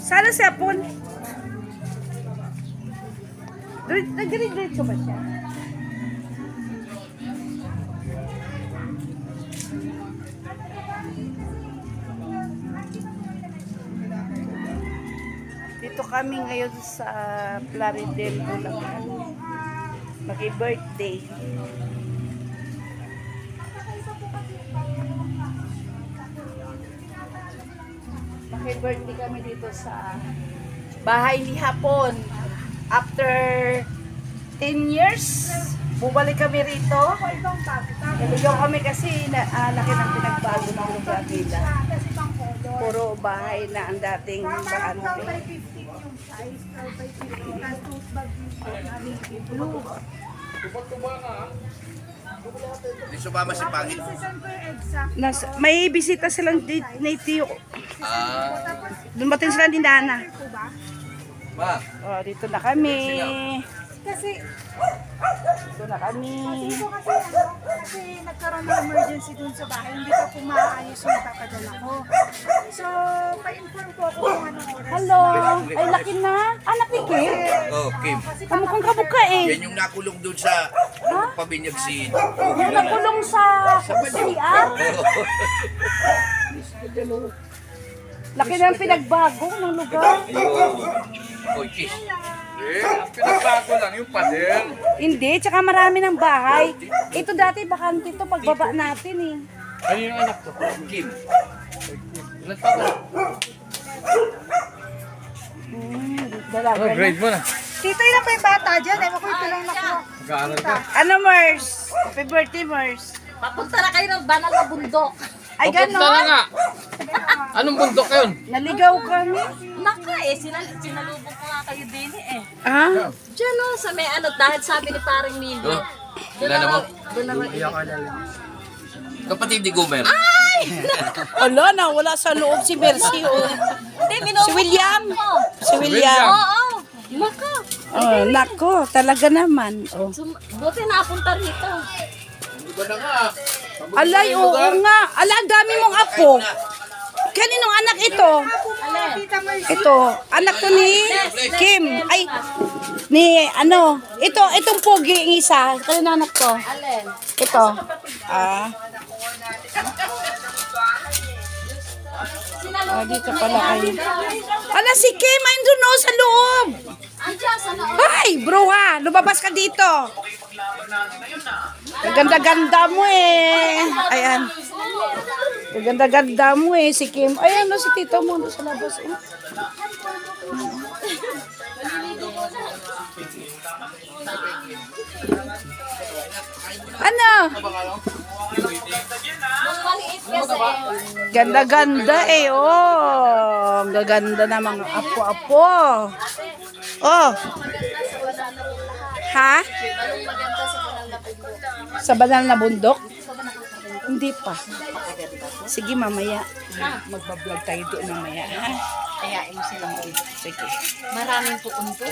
Sana si Apon. Nagdiretso ba siya? Dito kami ngayon sa Plaridel, Bulacan. Mag-birthday. Mag-birthday kami dito sa bahay ni Hapon. After 10 years, bumalik kami rito. Naligaw kami kasi laki ng pinagbago ng lugar nila. Puro bahay na ang dating ano. Di sumama si Pangit. May bisita silang native. Dumating sila din Dana. Ma. Oh, dito na kami. Kasi Dito na kami. kasi nagkaroon ng emergency dun sa bahay, hindi pa po maayos yung papadala ko. So, pa-inform po ako kung anong oras. Hello. Ay, laki na. Anak ni Kim. Oh, Kim. Kamukhang kabuka eh. Yan yung nakulong doon sa pabinyag si... Yung nakulong sa CR. Laki na ang pinagbago ng lugar. Oy, kiss. Ang pinagbago lang yung pader. Hindi, tsaka marami ng bahay. Ito dati bakante ito pagbaba natin eh. Ano yung anak ko? Kim. Ilan pa ka? Dalaga Oh, na. grade mo na. Tito, ilan pa yung bata dyan? Ewan ko ito lang nakuha. Mag-aaral ka. Ano, Mars? Happy birthday, Mars. Papunta na kayo ng banal na bundok. Ay, Papunta na ganon. nga. Anong bundok yun? Naligaw kami. Naka sinalubong ko nga kayo din eh. Ah? Diyan o, sa may ano, dahil sabi ni parang Milo. Oh, kilala mo? Doon na Kapatid ni Gomer. Wala na, wala sa loob si Mercy. Oh. Hindi, minuha. Si William. mo. Si William. Oo. Naka. Oh, nako, talaga naman. Oh. Buti napunta rito. Hindi ba na nga? Alay, oo nga. Ala, ang dami mong apo. Kaninong anak ito? Alin? Ito, anak to ni Kim. Ay, ni ano, itong pogi ang isa. Kanino anak to? Alin? Ito. Ah. Ah, dito pala kayo. Ala, si Kim, ayun no, sa loob. Andiyan, sa loob. Ay, bro ha, lumabas ka dito. Ganda-ganda mo eh. Ayan. Ganda-ganda mo eh, si Kim. Ayan no, si tito mo no, sa labas. Eh. Ano? Mas maliit kasi. Ganda-ganda eh, oh. Ang gaganda na mga apo-apo. Oh. Ha? Sa banal na bundok? Hindi pa. Sige, mamaya. Magbablog tayo doon mamaya, ha? Ayain mo silang. Sige. Maraming pupunto.